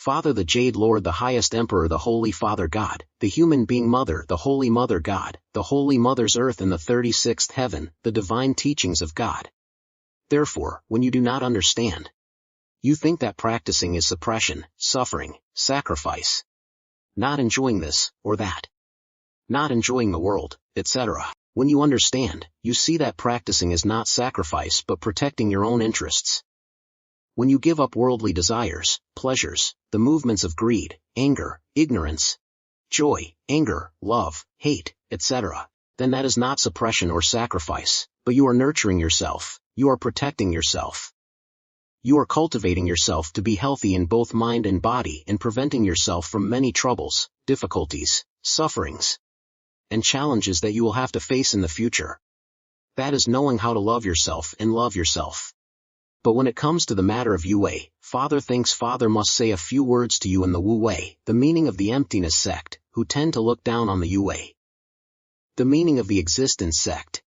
Father the Jade Lord the Highest Emperor the Holy Father God, the Human Being Mother the Holy Mother God, the Holy Mother's Earth and the 36th Heaven, the Divine Teachings of God. Therefore, when you do not understand, you think that practicing is suppression, suffering, sacrifice. Not enjoying this, or that. Not enjoying the world, etc. When you understand, you see that practicing is not sacrifice but protecting your own interests. When you give up worldly desires, pleasures, the movements of greed, anger, ignorance, joy, anger, love, hate, etc., then that is not suppression or sacrifice, but you are nurturing yourself, you are protecting yourself. You are cultivating yourself to be healthy in both mind and body and preventing yourself from many troubles, difficulties, sufferings, and challenges that you will have to face in the future. That is knowing how to love yourself and love yourself. But when it comes to the matter of Wu Wei, Father thinks Father must say a few words to you in the Wu Wei, the meaning of the emptiness sect, who tend to look down on the Wu Wei. The meaning of the existence sect.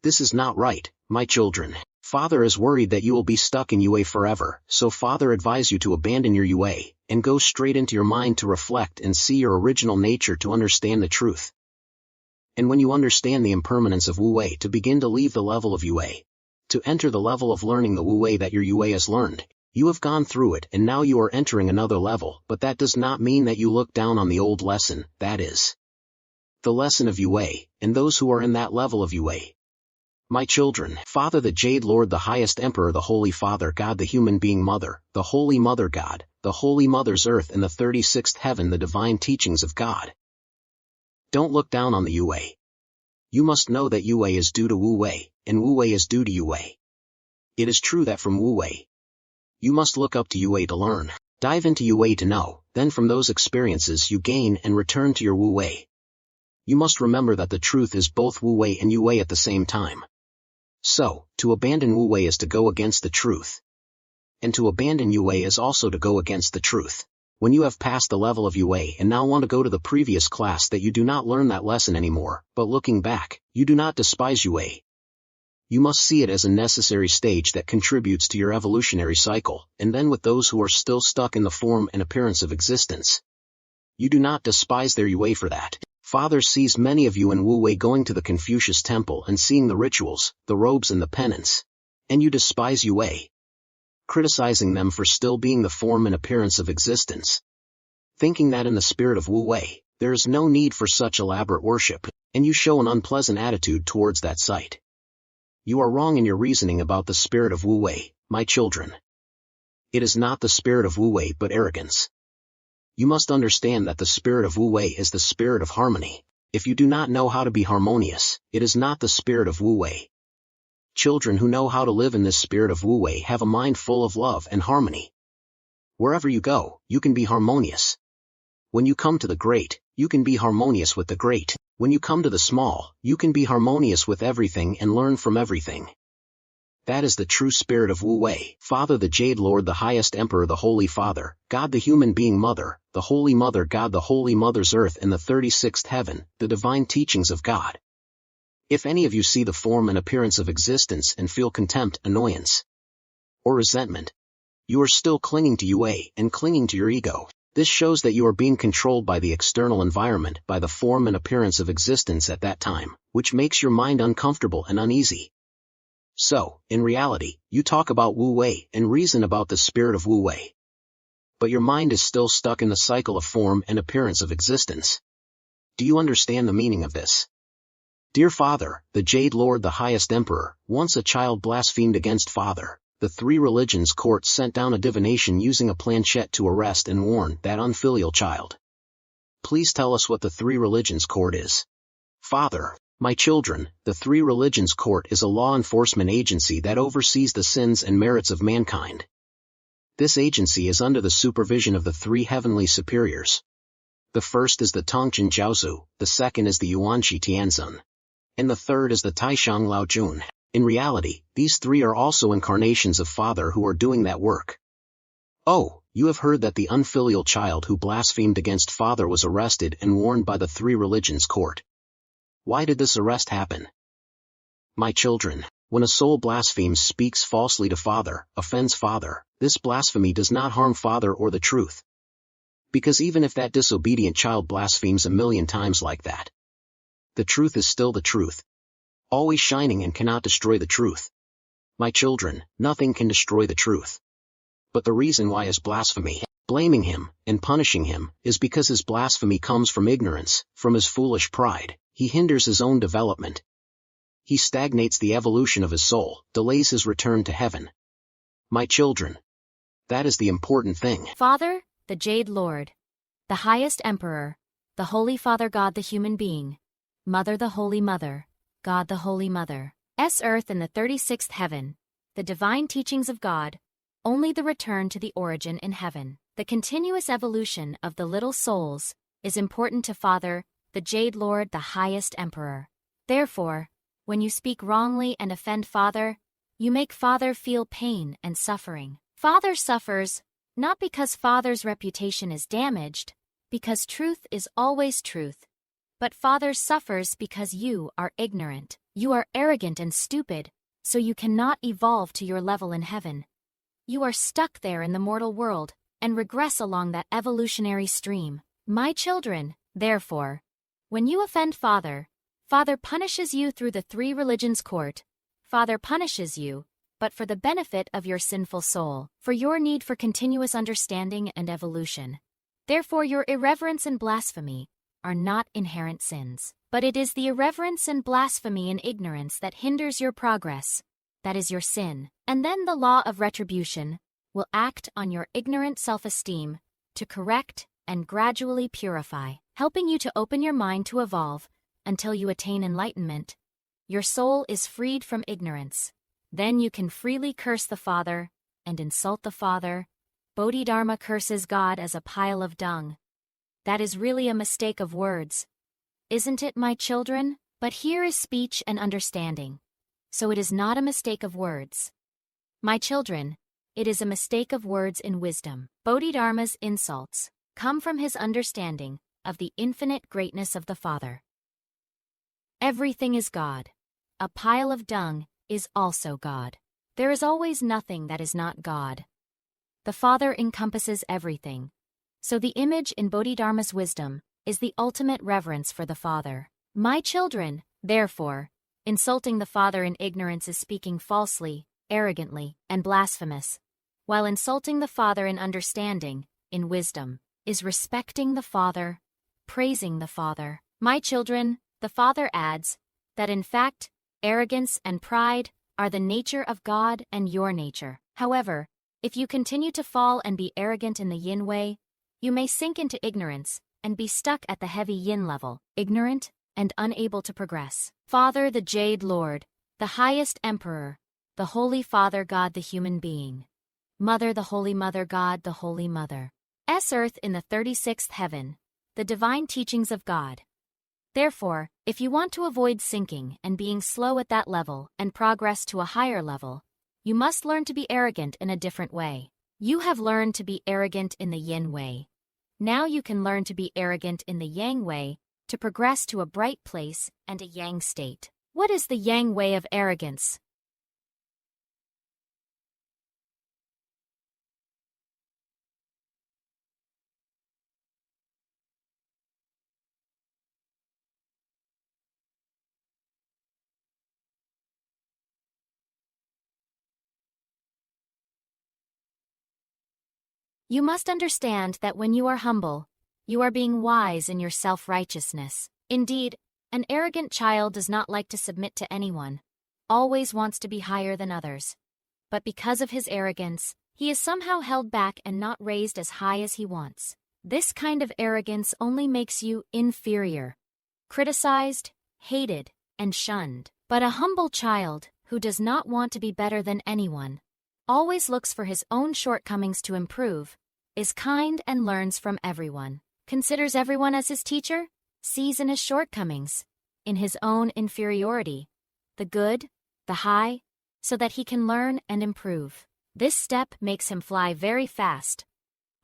This is not right, my children. Father is worried that you will be stuck in Wu Wei forever, so Father advise you to abandon your Wu Wei, and go straight into your mind to reflect and see your original nature to understand the truth. And when you understand the impermanence of Wu Wei, to begin to leave the level of Wu Wei, to enter the level of learning the Wu Wei that your Wu Wei has learned. You have gone through it and now you are entering another level, but that does not mean that you look down on the old lesson, that is the lesson of Wu Wei, and those who are in that level of Wu Wei. My children, Father the Jade Lord the Highest Emperor the Holy Father God the Human Being Mother, the Holy Mother God, the Holy Mother's Earth and the 36th Heaven the Divine Teachings of God. Don't look down on the Wu Wei. You must know that Wu Wei is due to Wu Wei, and Wu Wei is due to Wu Wei. It is true that from Wu Wei, you must look up to Wu Wei to learn, dive into Wu Wei to know, then from those experiences you gain and return to your Wu Wei. You must remember that the truth is both Wu Wei and Wu Wei at the same time. So, to abandon Wu Wei is to go against the truth. And to abandon Wu Wei is also to go against the truth. When you have passed the level of Wu Wei and now want to go to the previous class, that you do not learn that lesson anymore, but looking back, you do not despise Wu Wei. You must see it as a necessary stage that contributes to your evolutionary cycle, and then with those who are still stuck in the form and appearance of existence, you do not despise their Wu Wei for that. Father sees many of you in Wu Wei going to the Confucius temple and seeing the rituals, the robes and the penance, and you despise Wu Wei, criticizing them for still being the form and appearance of existence, thinking that in the spirit of Wu Wei, there is no need for such elaborate worship, and you show an unpleasant attitude towards that sight. You are wrong in your reasoning about the spirit of Wu Wei, my children. It is not the spirit of Wu Wei but arrogance. You must understand that the spirit of Wu Wei is the spirit of harmony. If you do not know how to be harmonious, it is not the spirit of Wu Wei. Children who know how to live in this spirit of Wu Wei have a mind full of love and harmony. Wherever you go, you can be harmonious. When you come to the great, you can be harmonious with the great. When you come to the small, you can be harmonious with everything and learn from everything. That is the true spirit of Wu Wei. Father the Jade Lord the Highest Emperor the Holy Father, God the Human Being Mother, the Holy Mother God the Holy Mother's Earth and the 36th Heaven, the Divine Teachings of God. If any of you see the form and appearance of existence and feel contempt, annoyance, or resentment, you are still clinging to Wu Wei and clinging to your ego. This shows that you are being controlled by the external environment, by the form and appearance of existence at that time, which makes your mind uncomfortable and uneasy. So, in reality, you talk about Wu Wei and reason about the spirit of Wu Wei. But your mind is still stuck in the cycle of form and appearance of existence. Do you understand the meaning of this? Dear Father, the Jade Lord the Highest Emperor, once a child blasphemed against Father. The three religions court sent down a divination using a planchette to arrest and warn that unfilial child. Please tell us what the three religions court is. Father, my children, the three religions court is a law enforcement agency that oversees the sins and merits of mankind. This agency is under the supervision of the three heavenly superiors. The first is the Tongchen Jiaozu, the second is the Yuanqi Tianzun, and the third is the Taishang Lao Jun. In reality, these three are also incarnations of Father who are doing that work. Oh, you have heard that the unfilial child who blasphemed against Father was arrested and warned by the three religions court. Why did this arrest happen? My children, when a soul blasphemes, speaks falsely to Father, offends Father, this blasphemy does not harm Father or the truth, Because even if that disobedient child blasphemes 1,000,000 times like that, the truth is still the truth, always shining and cannot destroy the truth. My children, nothing can destroy the truth. But the reason why his blasphemy, blaming him, and punishing him, is because his blasphemy comes from ignorance, from his foolish pride. He hinders his own development. He stagnates the evolution of his soul, delays his return to heaven. My children, that is the important thing. Father, the Jade Lord, the highest Emperor, the Holy Father God the human being, Mother the Holy Mother, God the Holy Mother, earth and the 36th heaven, the divine teachings of God, only the return to the origin in heaven. The continuous evolution of the little souls is important to Father, the Jade Lord, the highest Emperor. Therefore, when you speak wrongly and offend Father, you make Father feel pain and suffering. Father suffers, not because Father's reputation is damaged, because truth is always truth, but Father suffers because you are ignorant. You are arrogant and stupid, so you cannot evolve to your level in heaven. You are stuck there in the mortal world, and regress along that evolutionary stream. My children, therefore, when you offend Father, Father punishes you through the three religions' court. Father punishes you, but for the benefit of your sinful soul, for your need for continuous understanding and evolution. Therefore your irreverence and blasphemy are not inherent sins, but it is the irreverence and blasphemy and ignorance that hinders your progress, that is your sin. And then the law of retribution will act on your ignorant self-esteem to correct and gradually purify, helping you to open your mind to evolve until you attain enlightenment. Your soul is freed from ignorance. Then you can freely curse the Father and insult the Father. Bodhidharma curses God as a pile of dung. That is really a mistake of words. Isn't it, my children? But here is speech and understanding. So it is not a mistake of words. My children, it is a mistake of words in wisdom. Bodhidharma's insults come from his understanding of the infinite greatness of the Father. Everything is God. A pile of dung is also God. There is always nothing that is not God. The Father encompasses everything. So the image in Bodhidharma's wisdom is the ultimate reverence for the Father. My children, therefore, insulting the Father in ignorance is speaking falsely, arrogantly, and blasphemous, while insulting the Father in understanding, in wisdom, is respecting the Father, praising the Father. My children, the Father adds that in fact, arrogance and pride are the nature of God and your nature. However, if you continue to fall and be arrogant in the yin way, you may sink into ignorance and be stuck at the heavy yin level, ignorant and unable to progress. Father the Jade Lord, the highest Emperor, the Holy Father God the human being, Mother the Holy Mother God the Holy Mother, earth in the 36th heaven, the divine teachings of God. Therefore, if you want to avoid sinking and being slow at that level and progress to a higher level, you must learn to be arrogant in a different way. You have learned to be arrogant in the yin way. Now you can learn to be arrogant in the yang way to progress to a bright place and a yang state. What is the yang way of arrogance? You must understand that when you are humble, you are being wise in your self-righteousness. Indeed, an arrogant child does not like to submit to anyone, always wants to be higher than others. But because of his arrogance, he is somehow held back and not raised as high as he wants. This kind of arrogance only makes you inferior, criticized, hated, and shunned. But a humble child, who does not want to be better than anyone, always looks for his own shortcomings to improve, is kind and learns from everyone, considers everyone as his teacher, sees in his shortcomings, in his own inferiority, the good, the high, so that he can learn and improve. This step makes him fly very fast,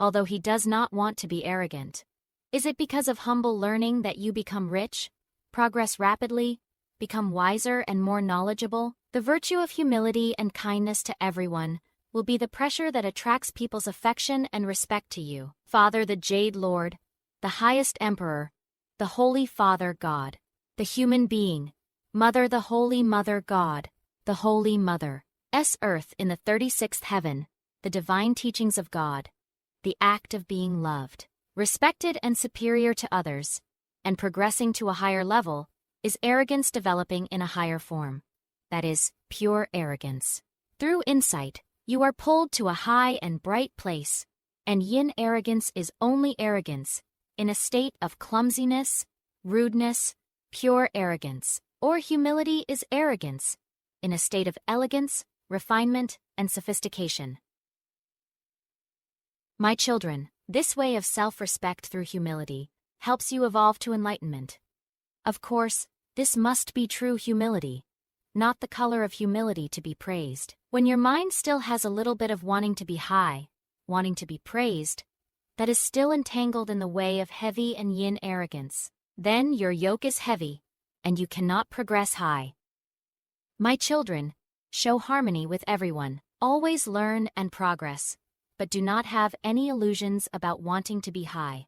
although he does not want to be arrogant. Is it because of humble learning that you become rich, progress rapidly, become wiser and more knowledgeable? The virtue of humility and kindness to everyone will be the pressure that attracts people's affection and respect to you. Father the Jade Lord, the highest Emperor, the Holy Father God, the human being, Mother the Holy Mother God, the Holy Mother, Earth in the 36th heaven, the divine teachings of God, the act of being loved, respected and superior to others, and progressing to a higher level, is arrogance developing in a higher form. That is, pure arrogance. Through insight, you are pulled to a high and bright place, and yin arrogance is only arrogance, in a state of clumsiness, rudeness, pure arrogance, or humility is arrogance, in a state of elegance, refinement, and sophistication. My children, this way of self-respect through humility helps you evolve to enlightenment. Of course, this must be true humility, not the color of humility to be praised. When your mind still has a little bit of wanting to be high, wanting to be praised, that is still entangled in the way of heavy and yin arrogance, then your yoke is heavy, and you cannot progress high. My children, show harmony with everyone, always learn and progress, but do not have any illusions about wanting to be high,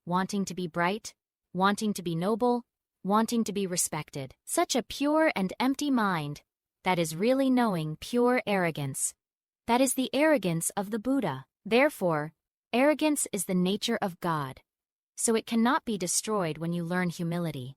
wanting to be bright, wanting to be noble, wanting to be respected. Such a pure and empty mind, that is really knowing pure arrogance. That is the arrogance of the Buddha. Therefore, arrogance is the nature of God, so it cannot be destroyed when you learn humility.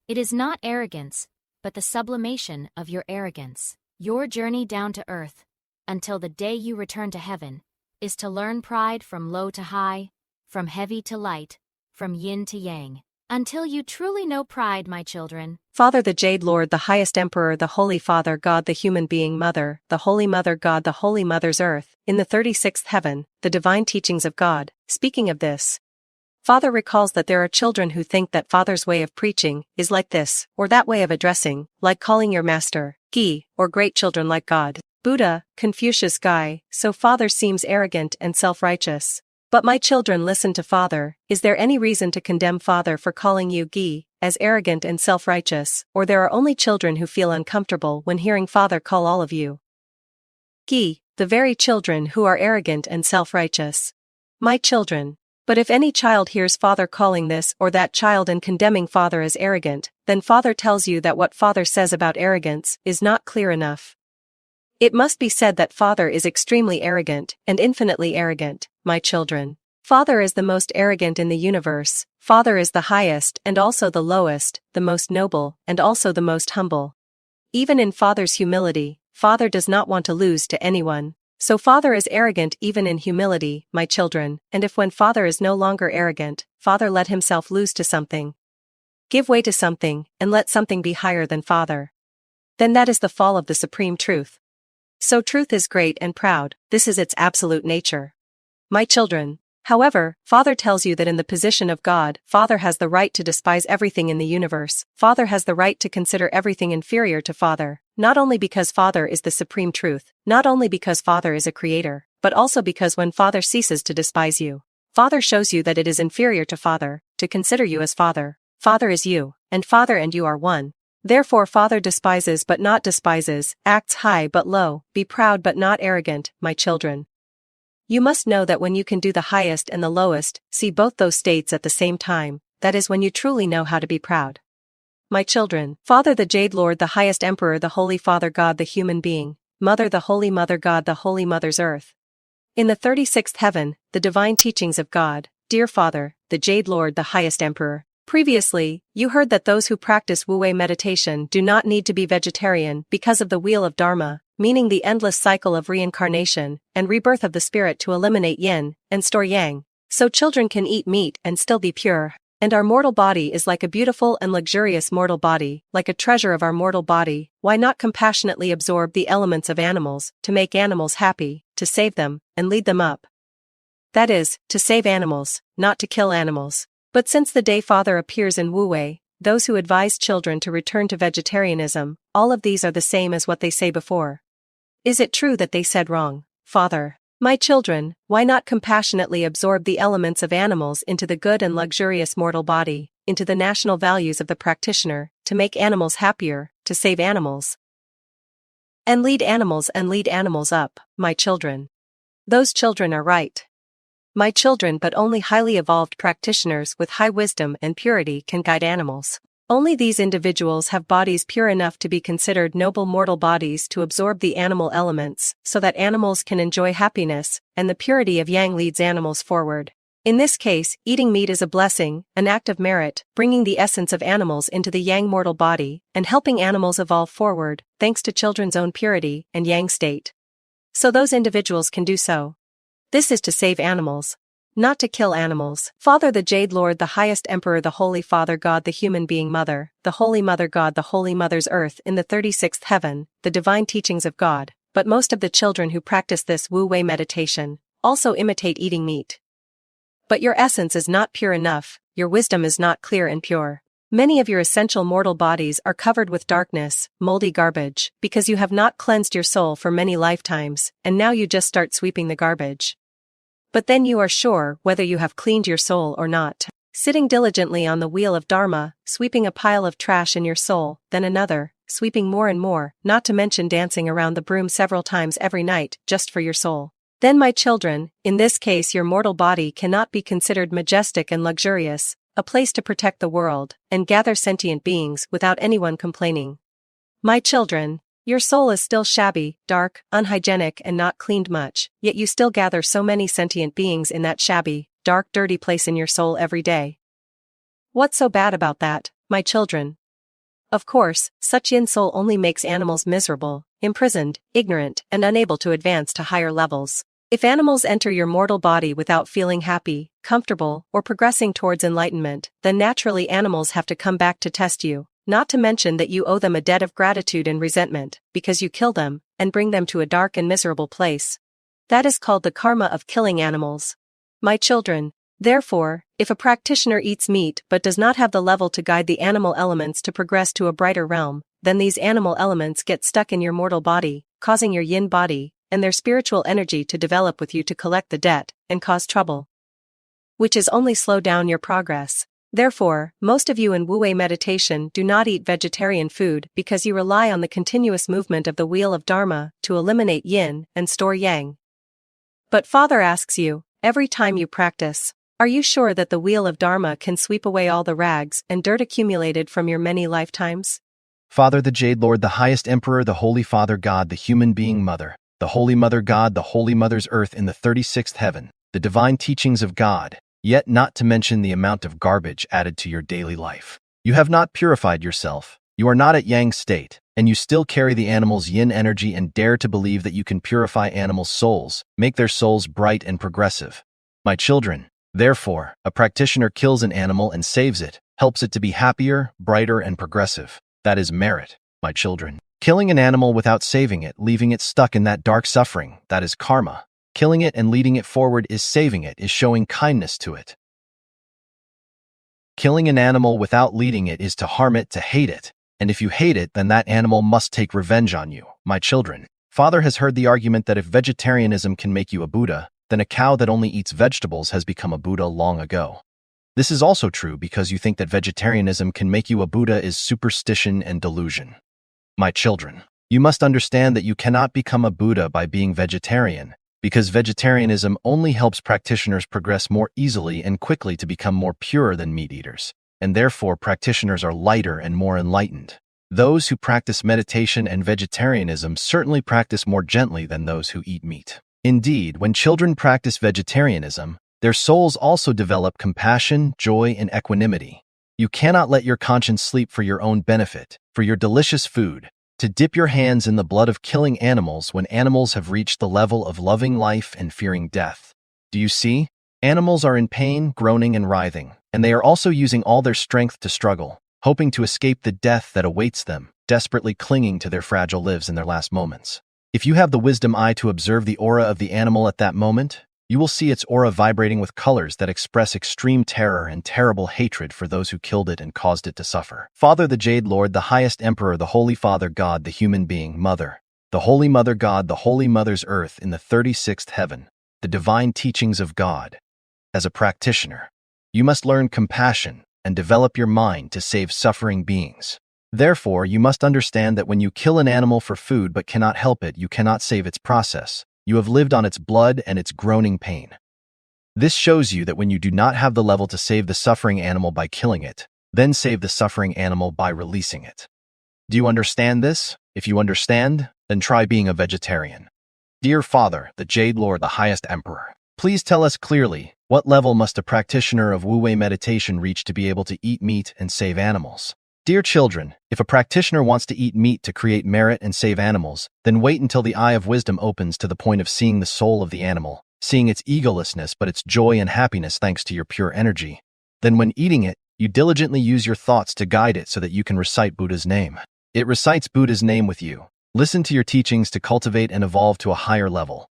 It is not arrogance, but the sublimation of your arrogance. Your journey down to earth, until the day you return to heaven, is to learn pride from low to high, from heavy to light, from yin to yang, until you truly know pride, my children. Father the Jade Lord, the highest Emperor, the Holy Father God, the human being Mother, the Holy Mother God, the Holy Mother's Earth, in the 36th heaven, the divine teachings of God. Speaking of this, Father recalls that there are children who think that Father's way of preaching is like this, or that way of addressing, like calling your master, Gi, or great children like God, Buddha, Confucius Guy, so Father seems arrogant and self-righteous. But my children, listen to Father. Is there any reason to condemn Father for calling you Gi, as arrogant and self-righteous, or there are only children who feel uncomfortable when hearing Father call all of you Gi, the very children who are arrogant and self-righteous? My children. But if any child hears Father calling this or that child and condemning Father as arrogant, then Father tells you that what Father says about arrogance is not clear enough. It must be said that Father is extremely arrogant and infinitely arrogant, my children. Father is the most arrogant in the universe. Father is the highest and also the lowest, the most noble and also the most humble. Even in Father's humility, Father does not want to lose to anyone. So Father is arrogant even in humility, my children, and if when Father is no longer arrogant, Father let himself lose to something, give way to something, and let something be higher than Father, then that is the fall of the supreme truth. So truth is great and proud, this is its absolute nature. My children, however, Father tells you that in the position of God, Father has the right to despise everything in the universe. Father has the right to consider everything inferior to Father, not only because Father is the supreme truth, not only because Father is a creator, but also because when Father ceases to despise you, Father shows you that it is inferior to Father, to consider you as Father. Father is you, and Father and you are one. Therefore Father despises but not despises, acts high but low, be proud but not arrogant, my children. You must know that when you can do the highest and the lowest, see both those states at the same time, that is when you truly know how to be proud. My children, Father the Jade Lord, the highest Emperor, the Holy Father God, the human being, Mother the Holy Mother God, the Holy Mother's Earth. In the 36th heaven, the divine teachings of God, dear Father, the Jade Lord, the highest Emperor. Previously, you heard that those who practice Wu-Wei meditation do not need to be vegetarian because of the wheel of Dharma, meaning the endless cycle of reincarnation and rebirth of the spirit to eliminate yin and store yang, so children can eat meat and still be pure. And our mortal body is like a beautiful and luxurious mortal body, like a treasure of our mortal body. Why not compassionately absorb the elements of animals, to make animals happy, to save them, and lead them up? That is, to save animals, not to kill animals. But since the day Father appears in Wu-Wei, those who advise children to return to vegetarianism, all of these are the same as what they say before. Is it true that they said wrong, Father? My children, why not compassionately absorb the elements of animals into the good and luxurious mortal body, into the national values of the practitioner, to make animals happier, to save animals? And lead animals up, my children. Those children are right. My children, but only highly evolved practitioners with high wisdom and purity can guide animals. Only these individuals have bodies pure enough to be considered noble mortal bodies to absorb the animal elements, so that animals can enjoy happiness, and the purity of Yang leads animals forward. In this case, eating meat is a blessing, an act of merit, bringing the essence of animals into the Yang mortal body, and helping animals evolve forward, thanks to children's own purity and Yang state. So those individuals can do so. This is to save animals, not to kill animals. Father the Jade Lord, the highest Emperor, the Holy Father God, the human being Mother, the Holy Mother God, the Holy Mother's Earth in the 36th heaven, the divine teachings of God. But most of the children who practice this Wu Wei meditation also imitate eating meat. But your essence is not pure enough, your wisdom is not clear and pure. Many of your essential mortal bodies are covered with darkness, moldy garbage, because you have not cleansed your soul for many lifetimes, and now you just start sweeping the garbage. But then you are sure whether you have cleaned your soul or not. Sitting diligently on the wheel of Dharma, sweeping a pile of trash in your soul, then another, sweeping more and more, not to mention dancing around the broom several times every night, just for your soul. Then my children, in this case your mortal body cannot be considered majestic and luxurious, a place to protect the world, and gather sentient beings without anyone complaining. My children, your soul is still shabby, dark, unhygienic and not cleaned much, yet you still gather so many sentient beings in that shabby, dark, dirty place in your soul every day. What's so bad about that, my children? Of course, such yin soul only makes animals miserable, imprisoned, ignorant, and unable to advance to higher levels. If animals enter your mortal body without feeling happy, comfortable, or progressing towards enlightenment, then naturally animals have to come back to test you. Not to mention that you owe them a debt of gratitude and resentment, because you kill them, and bring them to a dark and miserable place. That is called the karma of killing animals. My children, therefore, if a practitioner eats meat but does not have the level to guide the animal elements to progress to a brighter realm, then these animal elements get stuck in your mortal body, causing your yin body, and their spiritual energy to develop with you to collect the debt, and cause trouble. Which is only slow down your progress. Therefore, most of you in Wu Wei meditation do not eat vegetarian food because you rely on the continuous movement of the wheel of Dharma to eliminate yin and store yang. But Father asks you, every time you practice, are you sure that the wheel of Dharma can sweep away all the rags and dirt accumulated from your many lifetimes? Father the Jade Lord, the highest Emperor, the Holy Father God, the human being Mother, the Holy Mother God, the Holy Mother's Earth in the 36th heaven, the divine teachings of God. Yet not to mention the amount of garbage added to your daily life. You have not purified yourself, you are not at Yang state, and you still carry the animal's yin energy and dare to believe that you can purify animals' souls, make their souls bright and progressive. My children, therefore, a practitioner kills an animal and saves it, helps it to be happier, brighter, and progressive. That is merit, my children. Killing an animal without saving it, leaving it stuck in that dark suffering, that is karma. Killing it and leading it forward is saving it, is showing kindness to it. Killing an animal without leading it is to harm it, to hate it, and if you hate it, then that animal must take revenge on you, my children. Father has heard the argument that if vegetarianism can make you a Buddha, then a cow that only eats vegetables has become a Buddha long ago. This is also true because you think that vegetarianism can make you a Buddha is superstition and delusion. My children, you must understand that you cannot become a Buddha by being vegetarian, because vegetarianism only helps practitioners progress more easily and quickly to become more pure than meat eaters, and therefore practitioners are lighter and more enlightened. Those who practice meditation and vegetarianism certainly practice more gently than those who eat meat. Indeed, when children practice vegetarianism, their souls also develop compassion, joy, and equanimity. You cannot let your conscience sleep for your own benefit, for your delicious food, to dip your hands in the blood of killing animals when animals have reached the level of loving life and fearing death. Do you see? Animals are in pain, groaning and writhing, and they are also using all their strength to struggle, hoping to escape the death that awaits them, desperately clinging to their fragile lives in their last moments. If you have the wisdom eye to observe the aura of the animal at that moment, you will see its aura vibrating with colors that express extreme terror and terrible hatred for those who killed it and caused it to suffer. Father the Jade Lord, the highest Emperor, the Holy Father God, the human being Mother, the Holy Mother God, the Holy Mother's Earth in the 36th heaven, the divine teachings of God. As a practitioner, you must learn compassion and develop your mind to save suffering beings. Therefore, you must understand that when you kill an animal for food but cannot help it, you cannot save its process. You have lived on its blood and its groaning pain. This shows you that when you do not have the level to save the suffering animal by killing it, then save the suffering animal by releasing it. Do you understand this? If you understand, then try being a vegetarian. Dear Father, the Jade Lord, the highest emperor, please tell us clearly, what level must a practitioner of Wu-Wei meditation reach to be able to eat meat and save animals? Dear children, if a practitioner wants to eat meat to create merit and save animals, then wait until the eye of wisdom opens to the point of seeing the soul of the animal, seeing its egolessness but its joy and happiness thanks to your pure energy. Then when eating it, you diligently use your thoughts to guide it so that you can recite Buddha's name. It recites Buddha's name with you. Listen to your teachings to cultivate and evolve to a higher level.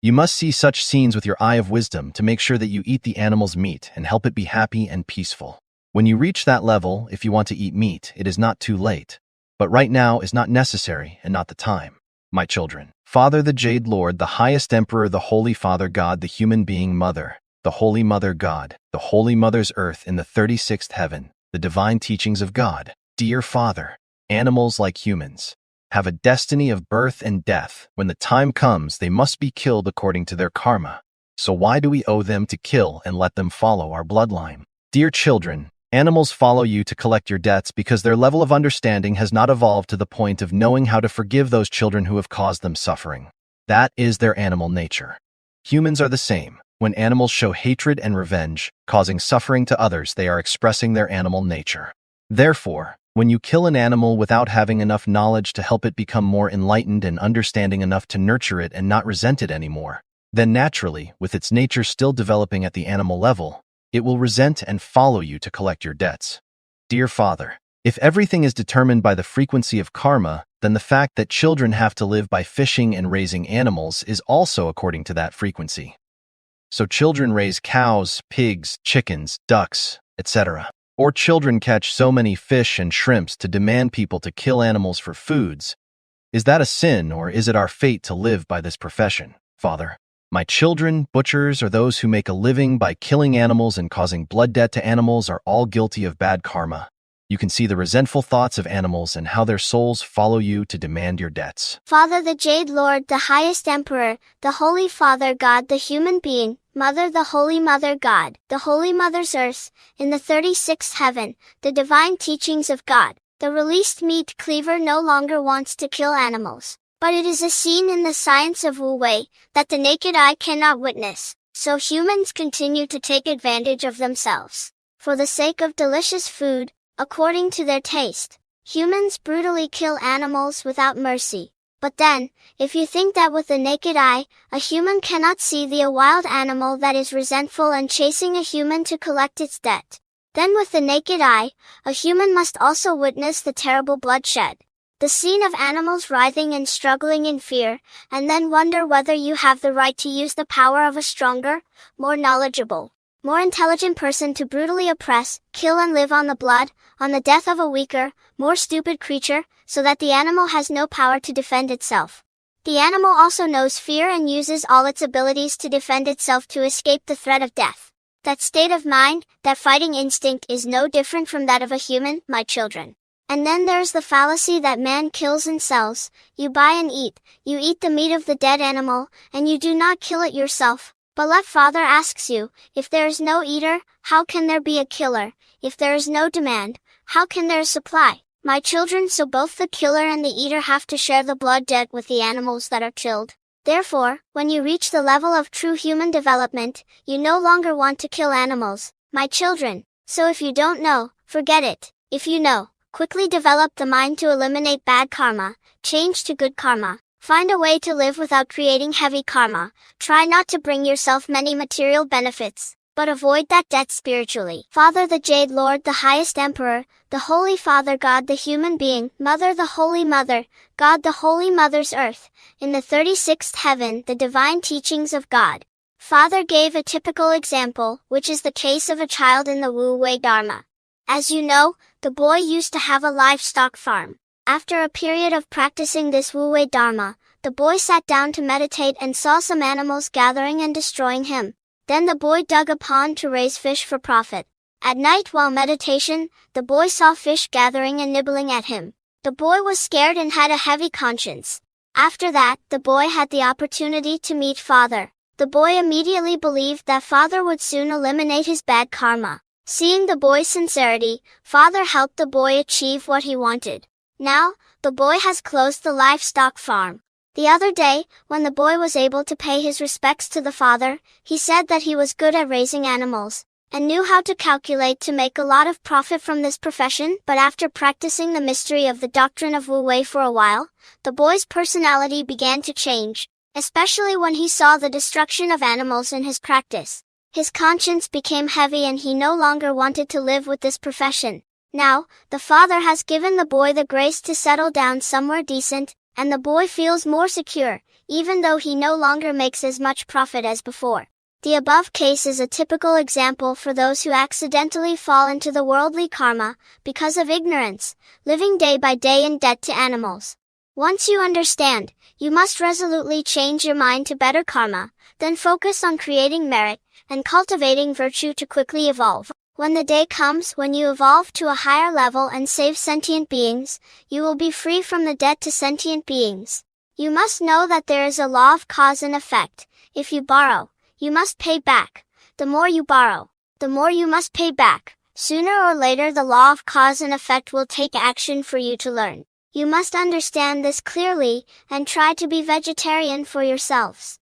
You must see such scenes with your eye of wisdom to make sure that you eat the animal's meat and help it be happy and peaceful. When you reach that level, if you want to eat meat, it is not too late. But right now is not necessary and not the time. My children, Father the Jade Lord, the highest emperor, the Holy Father God, the human being Mother, the Holy Mother God, the Holy Mother's earth in the 36th heaven, the divine teachings of God. Dear Father, animals like humans have a destiny of birth and death. When the time comes, they must be killed according to their karma. So why do we owe them to kill and let them follow our bloodline? Dear children, animals follow you to collect your debts because their level of understanding has not evolved to the point of knowing how to forgive those children who have caused them suffering. That is their animal nature. Humans are the same. When animals show hatred and revenge, causing suffering to others, they are expressing their animal nature. Therefore, when you kill an animal without having enough knowledge to help it become more enlightened and understanding enough to nurture it and not resent it anymore, then naturally, with its nature still developing at the animal level, it will resent and follow you to collect your debts. Dear Father, if everything is determined by the frequency of karma, then the fact that children have to live by fishing and raising animals is also according to that frequency. So children raise cows, pigs, chickens, ducks, etc. Or children catch so many fish and shrimps to demand people to kill animals for foods. Is that a sin, or is it our fate to live by this profession, Father? My children, butchers, or those who make a living by killing animals and causing blood debt to animals are all guilty of bad karma. You can see the resentful thoughts of animals and how their souls follow you to demand your debts. Father the Jade Lord, the highest emperor, the Holy Father God, the human being, Mother the Holy Mother God, the Holy Mother's earth, in the 36th heaven, the divine teachings of God. The released meat cleaver no longer wants to kill animals, but it is a scene in the science of Wu-Wei that the naked eye cannot witness, so humans continue to take advantage of themselves. For the sake of delicious food, according to their taste, humans brutally kill animals without mercy. But then, if you think that with the naked eye, a human cannot see a wild animal that is resentful and chasing a human to collect its debt, then with the naked eye, a human must also witness the terrible bloodshed, the scene of animals writhing and struggling in fear, and then wonder whether you have the right to use the power of a stronger, more knowledgeable, more intelligent person to brutally oppress, kill and live on the blood, on the death of a weaker, more stupid creature, so that the animal has no power to defend itself. The animal also knows fear and uses all its abilities to defend itself to escape the threat of death. That state of mind, that fighting instinct is no different from that of a human, my children. And then there's the fallacy that man kills and sells. You buy and eat, you eat the meat of the dead animal, and you do not kill it yourself. But let Father asks you, if there is no eater, how can there be a killer? If there is no demand, how can there a supply? My children, so both the killer and the eater have to share the blood debt with the animals that are killed. Therefore, when you reach the level of true human development, you no longer want to kill animals, my children. So if you don't know, forget it. If you know, quickly develop the mind to eliminate bad karma, change to good karma. Find a way to live without creating heavy karma. Try not to bring yourself many material benefits, but avoid that debt spiritually. Father the Jade Lord, the highest emperor, the Holy Father God, the human being, Mother the Holy Mother, God the Holy Mother's earth, in the 36th heaven, the divine teachings of God. Father gave a typical example, which is the case of a child in the Wu-Wei Dharma. As you know, the boy used to have a livestock farm. After a period of practicing this Wu-Wei Dharma, the boy sat down to meditate and saw some animals gathering and destroying him. Then the boy dug a pond to raise fish for profit. At night while meditation, the boy saw fish gathering and nibbling at him. The boy was scared and had a heavy conscience. After that, the boy had the opportunity to meet Father. The boy immediately believed that Father would soon eliminate his bad karma. Seeing the boy's sincerity, Father helped the boy achieve what he wanted. Now, the boy has closed the livestock farm. The other day, when the boy was able to pay his respects to the father, he said that he was good at raising animals, and knew how to calculate to make a lot of profit from this profession. But after practicing the mystery of the doctrine of Wu Wei for a while, the boy's personality began to change, especially when he saw the destruction of animals in his practice. His conscience became heavy and he no longer wanted to live with this profession. Now, the father has given the boy the grace to settle down somewhere decent, and the boy feels more secure, even though he no longer makes as much profit as before. The above case is a typical example for those who accidentally fall into the worldly karma, because of ignorance, living day by day in debt to animals. Once you understand, you must resolutely change your mind to better karma, then focus on creating merit, and cultivating virtue to quickly evolve. When the day comes when you evolve to a higher level and save sentient beings, you will be free from the debt to sentient beings. You must know that there is a law of cause and effect. If you borrow, you must pay back. The more you borrow, the more you must pay back. Sooner or later the law of cause and effect will take action for you to learn. You must understand this clearly, and try to be vegetarian for yourselves.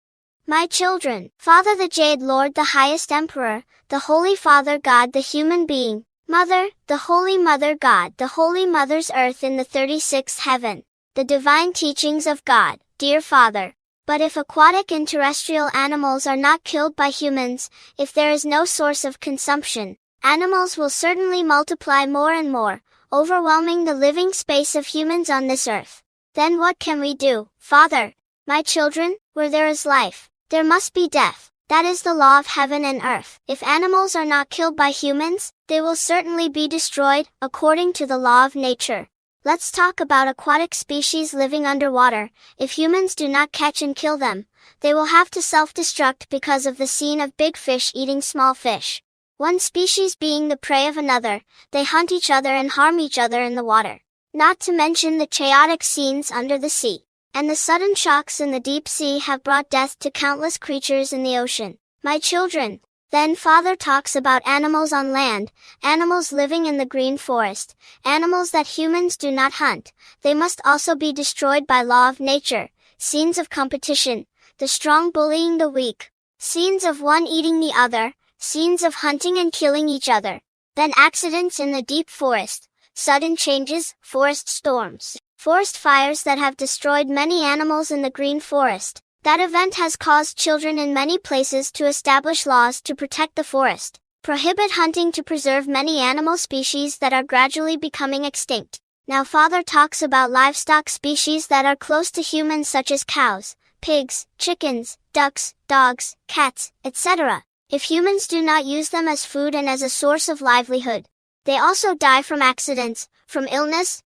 My children, Father the Jade Lord the Highest Emperor, the Holy Father God the Human Being, Mother, the Holy Mother God the Holy Mother's Earth in the 36th Heaven, the Divine Teachings of God, dear Father. But if aquatic and terrestrial animals are not killed by humans, if there is no source of consumption, animals will certainly multiply more and more, overwhelming the living space of humans on this earth. Then what can we do, Father? My children, where there is life, there must be death. That is the law of heaven and earth. If animals are not killed by humans, they will certainly be destroyed, according to the law of nature. Let's talk about aquatic species living underwater. If humans do not catch and kill them, they will have to self-destruct because of the scene of big fish eating small fish. One species being the prey of another, they hunt each other and harm each other in the water. Not to mention the chaotic scenes under the sea. And the sudden shocks in the deep sea have brought death to countless creatures in the ocean. My children, then Father talks about animals on land, animals living in the green forest, animals that humans do not hunt. They must also be destroyed by law of nature. Scenes of competition, the strong bullying the weak, scenes of one eating the other, scenes of hunting and killing each other. Then accidents in the deep forest, sudden changes, forest storms. Forest fires that have destroyed many animals in the green forest. That event has caused children in many places to establish laws to protect the forest, prohibit hunting to preserve many animal species that are gradually becoming extinct. Now Father talks about livestock species that are close to humans such as cows, pigs, chickens, ducks, dogs, cats, etc. If humans do not use them as food and as a source of livelihood, they also die from accidents, from illness,